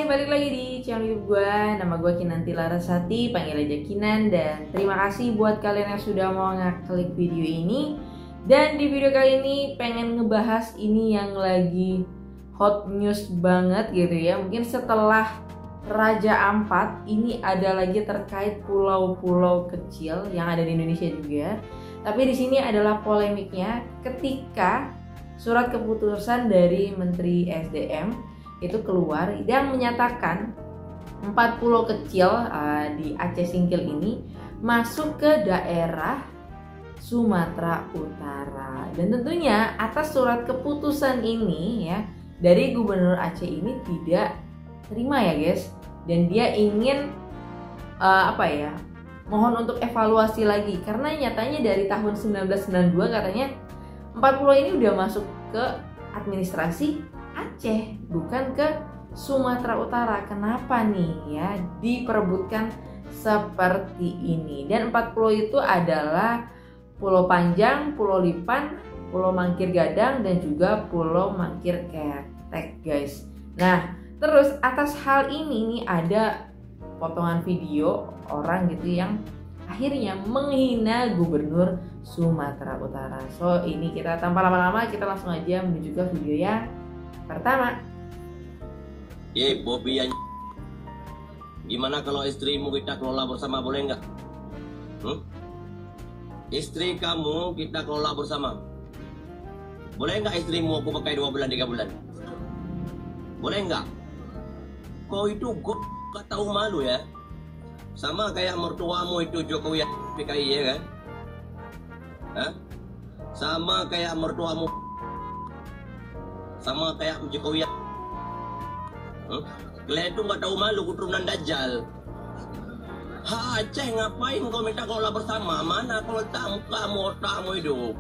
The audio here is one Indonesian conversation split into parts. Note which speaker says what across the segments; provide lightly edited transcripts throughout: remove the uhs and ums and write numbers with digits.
Speaker 1: balik lagi di channel YouTube gue. Nama gue Kinanti Larasati, panggil aja Kinan. Dan terima kasih buat kalian yang sudah mau ngeklik video ini. Dan di video kali ini pengen ngebahas ini yang lagi hot news banget gitu ya. Mungkin setelah Raja Ampat, ini ada lagi terkait pulau-pulau kecil yang ada di Indonesia juga. Tapi di sini adalah polemiknya ketika surat keputusan dari Menteri SDM itu keluar yang menyatakan 4 pulau kecil di Aceh Singkil ini masuk ke daerah Sumatera Utara. Dan tentunya atas surat keputusan ini ya dari Gubernur Aceh ini tidak terima ya guys. Dan dia ingin mohon untuk evaluasi lagi karena nyatanya dari tahun 1992 katanya 4 pulau ini udah masuk ke administrasi Aceh, bukan ke Sumatera Utara. Kenapa nih ya diperebutkan seperti ini? Dan 4 pulau itu adalah Pulau Panjang, Pulau Lipan, Pulau Mangkir Gadang, dan juga Pulau Mangkir Ketek guys. Nah terus atas hal ini nih ada potongan video orang gitu yang akhirnya menghina Gubernur Sumatera Utara. So ini kita tanpa lama-lama kita langsung aja menuju ke video yang pertama.
Speaker 2: Bobby yang gimana kalau istrimu kita kelola bersama, boleh nggak? Istri kamu kita kelola bersama, boleh nggak? Istrimu aku pakai 2 bulan 3 bulan, boleh nggak? Kau itu gue gak tahu malu ya, sama kayak mertuamu itu Jokowi PKI ya kan? Sama kayak mertuamu, sama kayak Jokowi. Kalian itu nggak tahu malu, keturunan Dajjal. Aceh ngapain kau minta kelola bersama? Mana kalau kamu otakmu itu?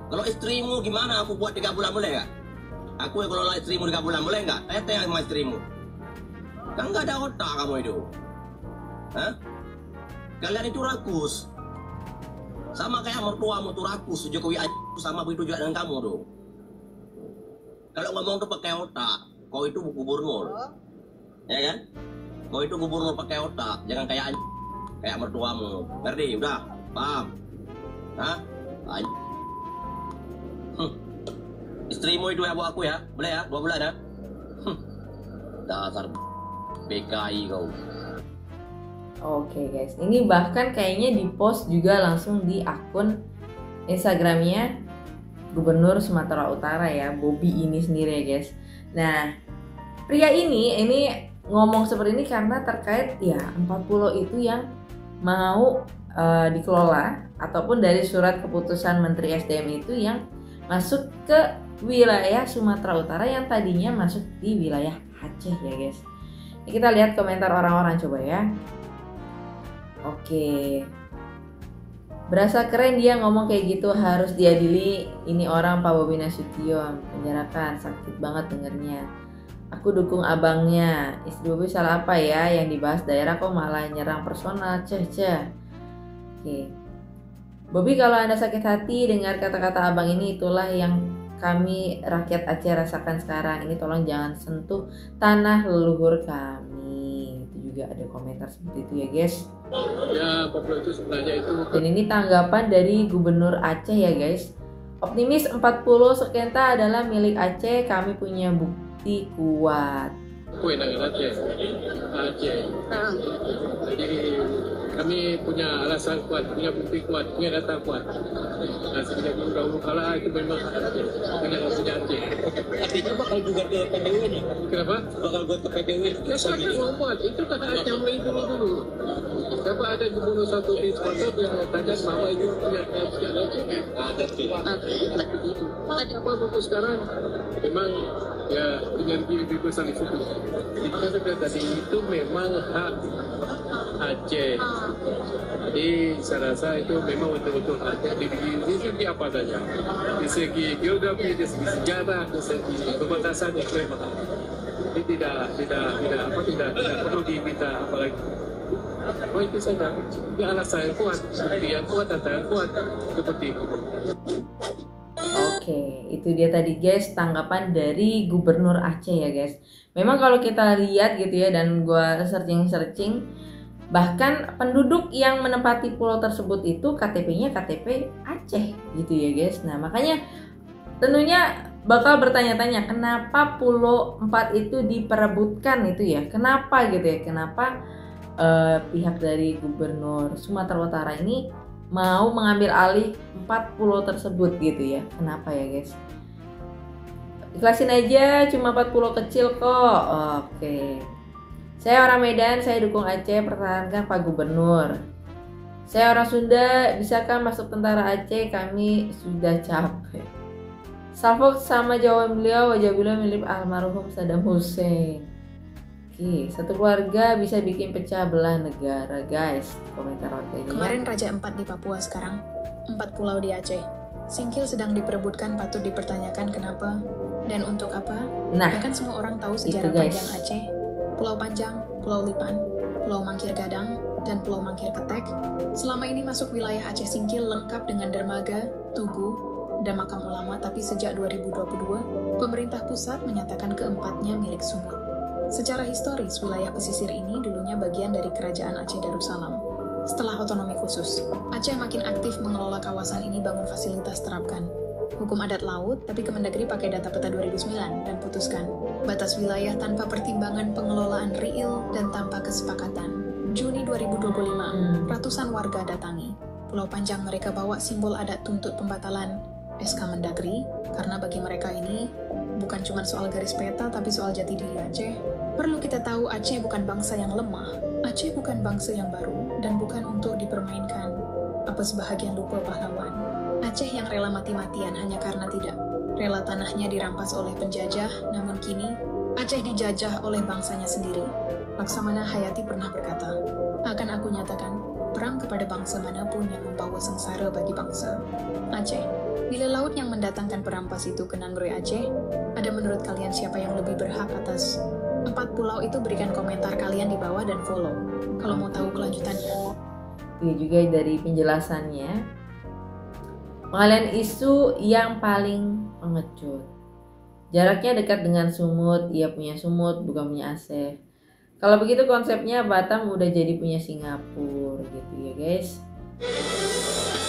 Speaker 2: Kalau istrimu gimana? Aku buat 3 bulan boleh nggak? Aku yang kelola istrimu 3 bulan boleh nggak? Tete sama istrimu. Kan nggak ada otak kamu itu. Kalian itu rakus. Sama kayak mertuamu tuh rakus. Jokowi sama begitu juga dengan kamu tuh. Kalau ngomong tuh pakai otak, kau itu gubernur, ya kan? Kau itu gubernur pakai otak, jangan kayak mertuamu. Ngerti? Udah, paham? Istrimu itu ya buat aku ya, boleh ya? 2 bulan ya? Dasar PKI kau.
Speaker 1: Oke guys, ini bahkan kayaknya di post juga langsung di akun Instagramnya Gubernur Sumatera Utara ya, Bobby ini sendiri ya guys. Nah, pria ini ngomong seperti ini karena terkait ya 4 pulau itu yang mau dikelola ataupun dari surat keputusan Menteri SDM itu yang masuk ke wilayah Sumatera Utara yang tadinya masuk di wilayah Aceh ya guys. Ini kita lihat komentar orang-orang coba ya. Oke. Berasa keren dia ngomong kayak gitu, harus diadili. Ini orang Pak Bobi Nasution, penjarakan, sakit banget dengernya. Aku dukung abangnya. Istri Bobi salah apa ya? Yang dibahas daerah kok malah nyerang personal, ceh. Oke. Bobi, kalau Anda sakit hati dengar kata-kata abang ini, itulah yang kami rakyat Aceh rasakan sekarang. Ini tolong jangan sentuh tanah leluhur kami. Itu juga ada komentar seperti itu ya guys.
Speaker 3: Ya, Papua itu sebenarnya itu.
Speaker 1: Dan ini tanggapan dari Gubernur Aceh ya guys. Optimis 40 sekenta adalah milik Aceh, kami punya bukti kuat.
Speaker 3: Kue dengan Aceh. Jadi kami punya alasan kuat, punya bukti kuat, punya data kuat. Nah, sejak dulu kala itu memang Aceh, punya Aceh.
Speaker 2: Artinya bakal juga ke PDW nih?
Speaker 3: Kenapa?
Speaker 2: Bakal gue ke PDW.
Speaker 3: Ya sangat membuat, itu kan Aceh mulai dulu. Siapa ada gubernur satu di sponsor yang mengatakan bahwa itu punya Aceh?
Speaker 2: Ada sih.
Speaker 3: Apa untuk sekarang memang ya energi lebih besar di situ. Itu kan saya tadi itu memang hak Aceh. Jadi saya rasa itu memang betul-betul Aceh di segi apa saja, di segi geografi, di segi sejarah, di segi perbatasan itu memang. Jadi tidak perlu diminta apalagi. Oh itu saja. Ini alasan yang kuat, bukti yang kuat, data yang kuat seperti itu.
Speaker 1: Oke, itu dia tadi guys tanggapan dari Gubernur Aceh ya guys. Memang kalau kita lihat gitu ya, dan gua searching, bahkan penduduk yang menempati pulau tersebut itu KTP-nya KTP Aceh gitu ya guys. Nah makanya tentunya bakal bertanya-tanya kenapa Pulau 4 itu diperebutkan itu ya. Kenapa gitu ya, kenapa pihak dari Gubernur Sumatera Utara ini mau mengambil alih 4 pulau tersebut gitu ya. Kenapa ya guys? Ikhlasin aja, cuma 4 pulau kecil kok. Oke. Saya orang Medan, saya dukung Aceh, pertahankan Pak Gubernur. Saya orang Sunda, bisakah masuk tentara Aceh? Kami sudah capek. Salfok sama jawaban beliau, wajah beliau mirip almarhum Saddam Hussein. Oke, satu keluarga bisa bikin pecah belah negara, guys. Komentar warganya.
Speaker 4: Kemarin Raja 4 di Papua, sekarang 4 pulau di Aceh. Singkil sedang diperebutkan, patut dipertanyakan kenapa dan untuk apa.
Speaker 1: Nah,
Speaker 4: bahkan semua orang tahu sejarah panjang Aceh. Pulau Panjang, Pulau Lipan, Pulau Mangkir Gadang, dan Pulau Mangkir Ketek selama ini masuk wilayah Aceh Singkil lengkap dengan dermaga, tugu, dan makam ulama, tapi sejak 2022, pemerintah pusat menyatakan keempatnya milik Sumut. Secara historis, wilayah pesisir ini dulunya bagian dari Kerajaan Aceh Darussalam. Setelah otonomi khusus, Aceh makin aktif mengelola kawasan ini, bangun fasilitas, terapkan hukum adat laut, tapi Kemendagri pakai data peta 2009 dan putuskan batas wilayah tanpa pertimbangan pengelolaan real dan tanpa kesepakatan. Juni 2025, ratusan warga datangi Pulau Panjang, mereka bawa simbol adat tuntut pembatalan SK Mendagri, karena bagi mereka ini bukan cuma soal garis peta, tapi soal jati diri Aceh. Perlu kita tahu, Aceh bukan bangsa yang lemah, Aceh bukan bangsa yang baru, dan bukan untuk dipermainkan. Apa sebahagian lupa pahlawan? Aceh yang rela mati-matian hanya karena tidak rela tanahnya dirampas oleh penjajah, namun kini Aceh dijajah oleh bangsanya sendiri. Laksamana Hayati pernah berkata, akan aku nyatakan, perang kepada bangsa manapun yang membawa sengsara bagi bangsa Aceh. Bila laut yang mendatangkan perampas itu ke Nanggroe Aceh, ada menurut kalian siapa yang lebih berhak atas 4 pulau itu? Berikan komentar kalian di bawah dan follow kalau mau tahu kelanjutannya.
Speaker 1: Ini juga dari penjelasannya. Pengalian isu yang paling pengecut. Jaraknya dekat dengan Sumut, ia punya Sumut bukan punya Aceh. Kalau begitu konsepnya Batam udah jadi punya Singapura gitu ya guys.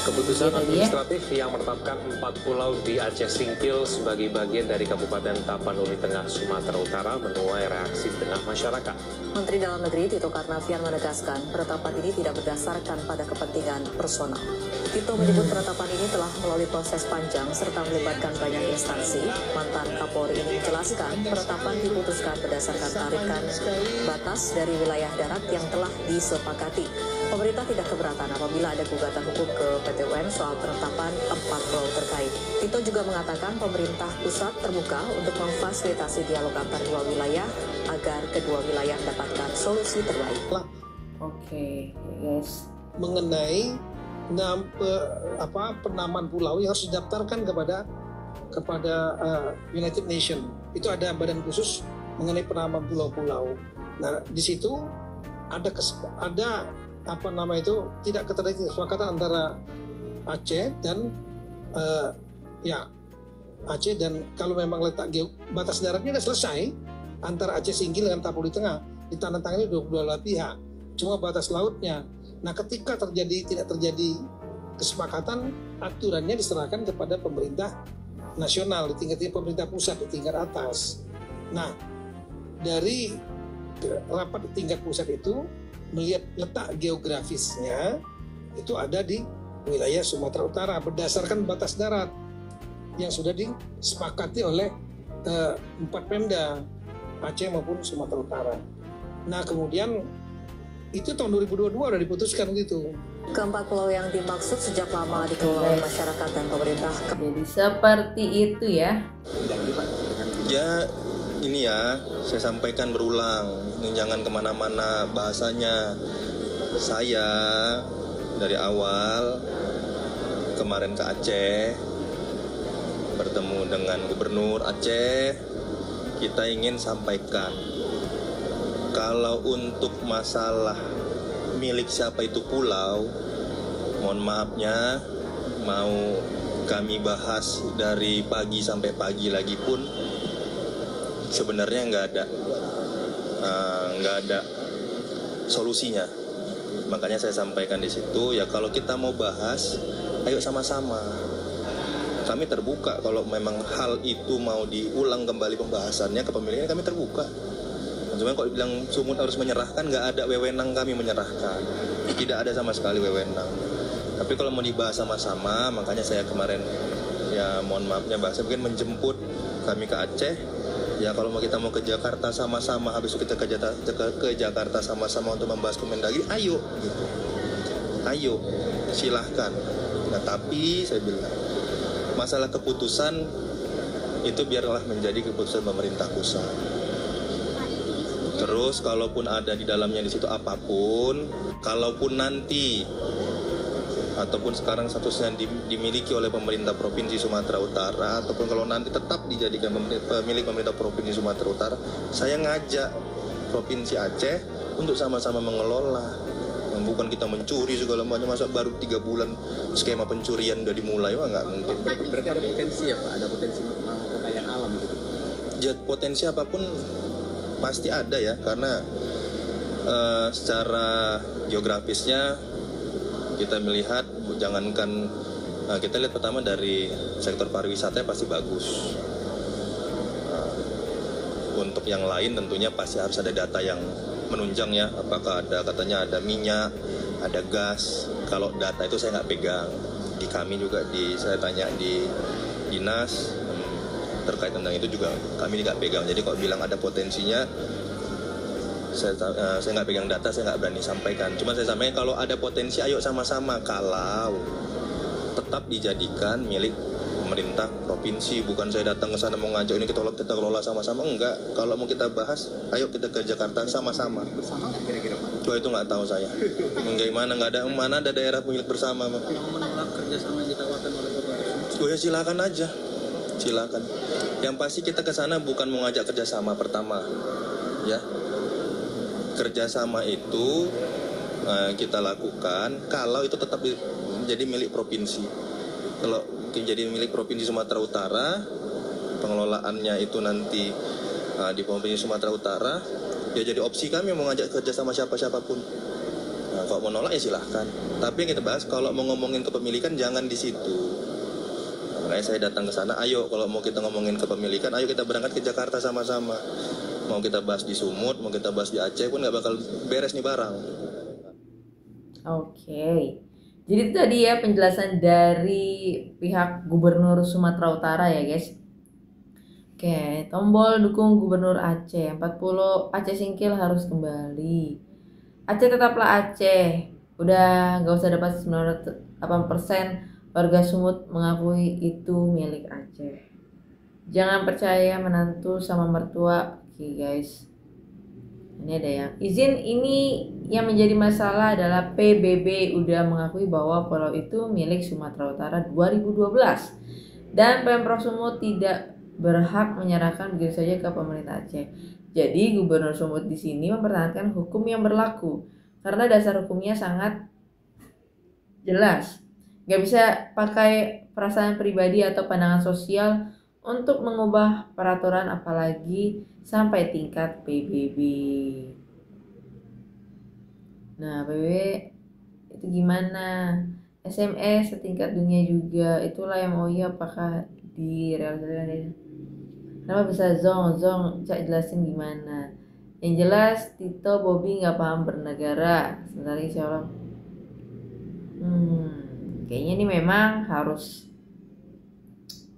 Speaker 3: Keputusan administratif yang menetapkan 4 pulau di Aceh Singkil sebagai bagian dari Kabupaten Tapanuli Tengah, Sumatera Utara menuai reaksi di tengah masyarakat.
Speaker 5: Menteri Dalam Negeri Tito Karnavian menegaskan penetapan ini tidak berdasarkan pada kepentingan personal. Tito menyebut penetapan ini telah melalui proses panjang serta melibatkan banyak instansi. Mantan Kapolri ini menjelaskan penetapan diputuskan berdasarkan tarikan batas dari wilayah darat yang telah disepakati. Pemerintah tidak keberatan apabila ada gugatan hukum ke PT UN soal penetapan 4 pulau terkait. Tito juga mengatakan pemerintah pusat terbuka untuk memfasilitasi dialog antar dua wilayah agar kedua wilayah mendapatkan solusi terbaik.
Speaker 1: Oke, guys.
Speaker 6: Mengenai penamaan pulau yang harus didaftarkan kepada United Nations. Itu ada badan khusus mengenai penamaan pulau-pulau. Nah, di situ ada tidak keterlibatan kesepakatan antara Aceh dan Aceh, dan kalau memang letak batas daratnya sudah selesai antara Aceh Singkil dengan Tapanuli Tengah, ditandatangani dua pihak, cuma batas lautnya. Nah, ketika tidak terjadi kesepakatan, aturannya diserahkan kepada pemerintah nasional di tingkat pemerintah pusat di tingkat atas. Nah, dari rapat di tingkat pusat itu melihat letak geografisnya itu ada di wilayah Sumatera Utara berdasarkan batas darat yang sudah disepakati oleh 4 Pemda Aceh maupun Sumatera Utara. Nah, kemudian itu tahun 2022 sudah diputuskan gitu.
Speaker 5: Keempat pulau yang dimaksud sejak lama dikelola oleh masyarakat dan pemerintah.
Speaker 1: Jadi seperti itu ya.
Speaker 7: Ya, ini ya, saya sampaikan berulang, jangan kemana-mana bahasanya. Saya dari awal kemarin ke Aceh, bertemu dengan Gubernur Aceh, kita ingin sampaikan, kalau untuk masalah milik siapa itu pulau, mohon maafnya, mau kami bahas dari pagi sampai pagi lagi pun sebenarnya nggak ada solusinya. Makanya saya sampaikan di situ, ya kalau kita mau bahas, ayo sama-sama. Kami terbuka kalau memang hal itu mau diulang kembali pembahasannya, kepemilikan kami terbuka. Cuma kalau bilang Sumut harus menyerahkan, nggak ada wewenang kami menyerahkan. Tidak ada sama sekali wewenang. Tapi kalau mau dibahas sama-sama, makanya saya kemarin, ya mohon maafnya bahasa mungkin menjemput kami ke Aceh. Ya kalau kita mau ke Jakarta sama-sama, habis itu kita ke Jakarta sama-sama untuk membahas Kemendagri, ayo gitu. Ayo, silahkan. Nah tapi saya bilang, masalah keputusan itu biarlah menjadi keputusan pemerintah pusat. Terus kalaupun ada di dalamnya di situ apapun, kalaupun nanti ataupun sekarang statusnya dimiliki oleh pemerintah Provinsi Sumatera Utara, ataupun kalau nanti tetap dijadikan pemilik pemerintah Provinsi Sumatera Utara, saya ngajak Provinsi Aceh untuk sama-sama mengelola. Bukan kita mencuri segala macam, masa baru 3 bulan skema pencurian udah dimulai, wah nggak mungkin.
Speaker 3: Berarti ada potensi ya Pak, ada potensi kekayaan alam gitu.
Speaker 7: Ya, potensi apapun pasti ada ya, karena secara geografisnya kita melihat, jangankan kita lihat pertama dari sektor pariwisata pasti bagus. Untuk yang lain tentunya pasti harus ada data yang menunjang ya, apakah ada, katanya ada minyak, ada gas. Kalau data itu saya nggak pegang. Di kami juga saya tanya di dinas terkait tentang itu juga kami nggak pegang. Jadi kalau bilang ada potensinya, saya nggak pegang data, saya nggak berani sampaikan. Cuma saya sampaikan kalau ada potensi, ayo sama-sama. Kalau tetap dijadikan milik pemerintah provinsi, bukan saya datang ke sana mau ngajak ini kita kelola sama-sama, enggak. Kalau mau kita bahas, ayo kita ke Jakarta sama-sama.
Speaker 3: Bersama nggak kira-kira Pak?
Speaker 7: Wah, itu nggak tahu saya. Bagaimana, nggak ada, mana ada daerah milik bersama.
Speaker 3: Yang menolak kerjasama yang ditawarkan oleh pemerintah.
Speaker 7: Oh ya silakan aja, silakan. Yang pasti kita ke sana bukan mau ngajak kerjasama pertama, ya. Kerjasama itu kita lakukan kalau itu tetap menjadi milik provinsi. Kalau jadi milik Provinsi Sumatera Utara, pengelolaannya itu nanti di Provinsi Sumatera Utara, ya jadi opsi kami mau ngajak kerja sama siapapun. Nah, kalau mau nolak ya silahkan. Tapi yang kita bahas kalau mau ngomongin kepemilikan jangan di situ. Makanya saya datang ke sana, ayo kalau mau kita ngomongin kepemilikan, ayo kita berangkat ke Jakarta sama-sama. Mau kita bahas di Sumut, mau kita bahas di Aceh pun nggak bakal beres nih barang.
Speaker 1: Oke. Jadi itu tadi ya penjelasan dari pihak Gubernur Sumatera Utara ya guys. Oke, tombol dukung Gubernur Aceh 40, Aceh Singkil harus kembali. Aceh tetaplah Aceh. Udah nggak usah dapat 98% warga Sumut mengakui itu milik Aceh. Jangan percaya menantu sama mertua. Oke guys. Ini ada yang izin, ini yang menjadi masalah adalah PBB udah mengakui bahwa pulau itu milik Sumatera Utara 2012 dan Pemprov Sumut tidak berhak menyerahkan begitu saja ke pemerintah Aceh. Jadi Gubernur Sumut di sini mempertahankan hukum yang berlaku karena dasar hukumnya sangat jelas. Gak bisa pakai perasaan pribadi atau pandangan sosial untuk mengubah peraturan apalagi sampai tingkat PBB. Nah, PBB itu gimana? SMS setingkat dunia juga. Itulah yang mau apakah direalisasikan? Kenapa bisa zong? Cak jelasin gimana? Yang jelas Tito Bobby nggak paham bernegara. Sebentar insya Allah. Kayaknya ini memang harus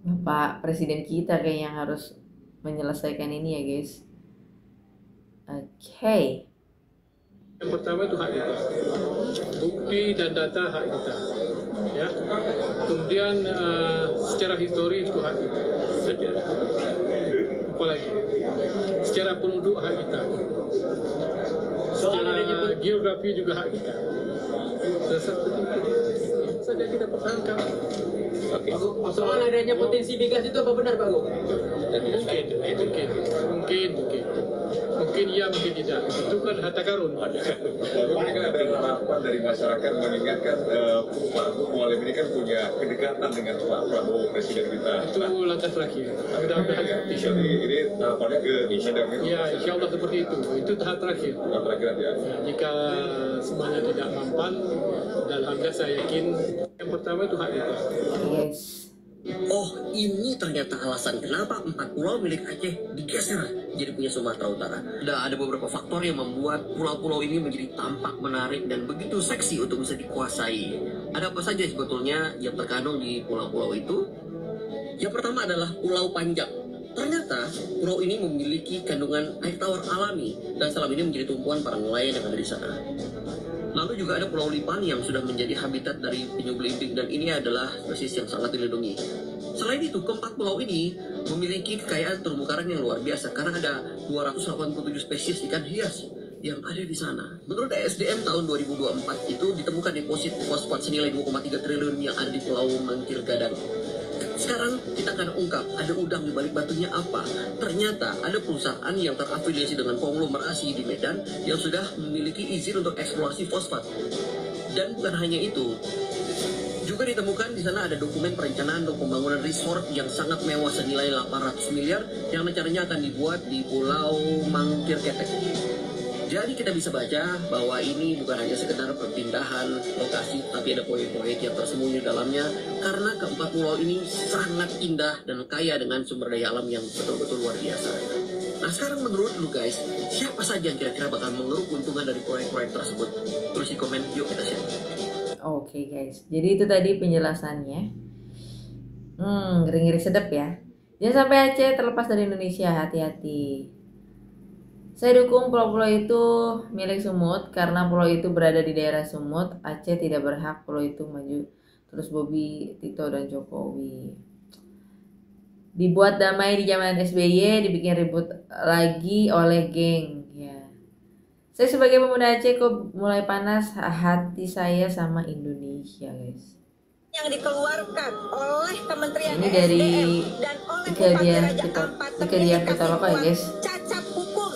Speaker 1: Bapak Presiden kita kayaknya yang harus menyelesaikan ini ya guys. Oke.
Speaker 3: Yang pertama itu hak kita, bukti dan data hak kita, ya. Kemudian secara histori itu hak kita, apalagi secara penduduk hak kita, secara geografi juga hak kita. Saja kita pertahankan.
Speaker 8: Soal adanya potensi migas itu apa benar Pak?
Speaker 3: Mungkin. Mungkin iya, mungkin tidak. Itu kan harta karun.
Speaker 9: Ini kan ada harapan dari masyarakat mengingatkan Pak Mualim ini kan punya kedekatan dengan Pak Prabowo presiden kita.
Speaker 3: Itu langkah terakhir. Mudah-mudahan bisa.
Speaker 9: Jadi ini harapannya ke sidang itu.
Speaker 3: Ya, insya Allah seperti itu. Itu tahap terakhir.
Speaker 9: Tahap terakhir aja.
Speaker 3: Ya, jika semuanya tidak mampan, dan alhamdulillah saya yakin yang pertama itu hak kita.
Speaker 1: Yes.
Speaker 2: Oh, ini ternyata alasan kenapa 4 pulau milik Aceh digeser jadi punya Sumatera Utara. Dan ada beberapa faktor yang membuat pulau-pulau ini menjadi tampak menarik dan begitu seksi untuk bisa dikuasai. Ada apa saja sebetulnya yang terkandung di pulau-pulau itu? Yang pertama adalah Pulau Panjang. Ternyata pulau ini memiliki kandungan air tawar alami dan selama ini menjadi tumpuan para nelayan yang ada di sana. Lalu juga ada Pulau Lipan yang sudah menjadi habitat dari penyu belimbing dan ini adalah spesies yang sangat dilindungi. Selain itu, keempat pulau ini memiliki kekayaan terumbu karang yang luar biasa karena ada 287 spesies ikan hias yang ada di sana. Menurut ESDM tahun 2024 itu ditemukan deposit fosfat senilai 2,3 triliun yang ada di Pulau Mangkir Gadang. Sekarang kita akan ungkap ada udang di balik batunya apa. Ternyata ada perusahaan yang terafiliasi dengan konglomerasi di Medan yang sudah memiliki izin untuk eksplorasi fosfat. Dan bukan hanya itu, juga ditemukan di sana ada dokumen perencanaan untuk pembangunan resort yang sangat mewah senilai 800 miliar yang rencananya akan dibuat di Pulau Mangkir Ketek. Jadi kita bisa baca bahwa ini bukan hanya sekedar perpindahan lokasi, tapi ada proyek-proyek yang tersembunyi dalamnya karena keempat pulau ini sangat indah dan kaya dengan sumber daya alam yang betul-betul luar biasa. Nah sekarang menurut lu guys, siapa saja yang kira-kira bakal mengeruk keuntungan dari proyek-proyek tersebut? Tulis di komen, yuk kita share.
Speaker 1: Oke guys, jadi itu tadi penjelasannya. Ngeri-ngeri sedap ya. Jangan sampai Aceh terlepas dari Indonesia, hati-hati. Saya dukung pulau-pulau itu milik Sumut karena pulau itu berada di daerah Sumut. Aceh tidak berhak pulau itu maju. Terus Bobi, Tito, dan Jokowi. Dibuat damai di zaman SBY, dibikin ribut lagi oleh geng. Ya. Saya sebagai pemuda Aceh kok mulai panas hati saya sama Indonesia guys.
Speaker 10: Yang dikeluarkan oleh Kementerian
Speaker 1: ini dari
Speaker 10: SDM dan oleh
Speaker 1: Bupati Raja Ampat ya guys.
Speaker 10: Cacat hukum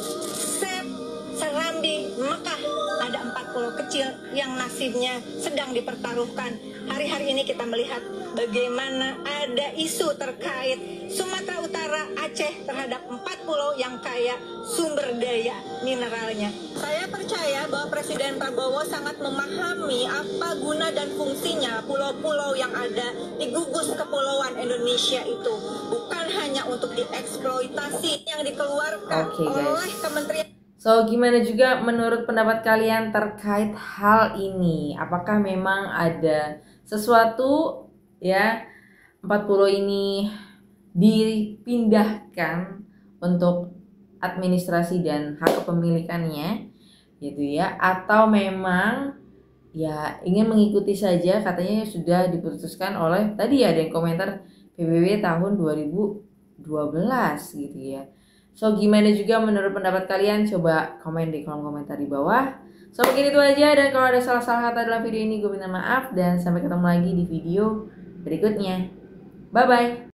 Speaker 10: Serambi Mekah ada 4 pulau kecil yang nasibnya sedang dipertaruhkan. Hari-hari ini kita melihat bagaimana ada isu terkait Sumatera Utara, Aceh terhadap 4 pulau yang kaya sumber daya mineralnya. Saya percaya bahwa Presiden Prabowo sangat memahami apa guna dan fungsinya pulau-pulau yang ada di gugus kepulauan Indonesia itu. Bukan hanya untuk dieksploitasi yang dikeluarkan oleh Kementerian.
Speaker 1: So, gimana juga menurut pendapat kalian terkait hal ini? Apakah memang ada sesuatu ya 4 pulau ini dipindahkan untuk administrasi dan hak kepemilikannya gitu ya, atau memang ya ingin mengikuti saja, katanya sudah diputuskan oleh tadi ya ada yang komentar PBB tahun 2012 gitu ya. So gimana juga menurut pendapat kalian, coba komen di kolom komentar di bawah. So mungkin itu aja, dan kalau ada salah-salah kata dalam video ini gue minta maaf, dan sampai ketemu lagi di video berikutnya. Bye bye.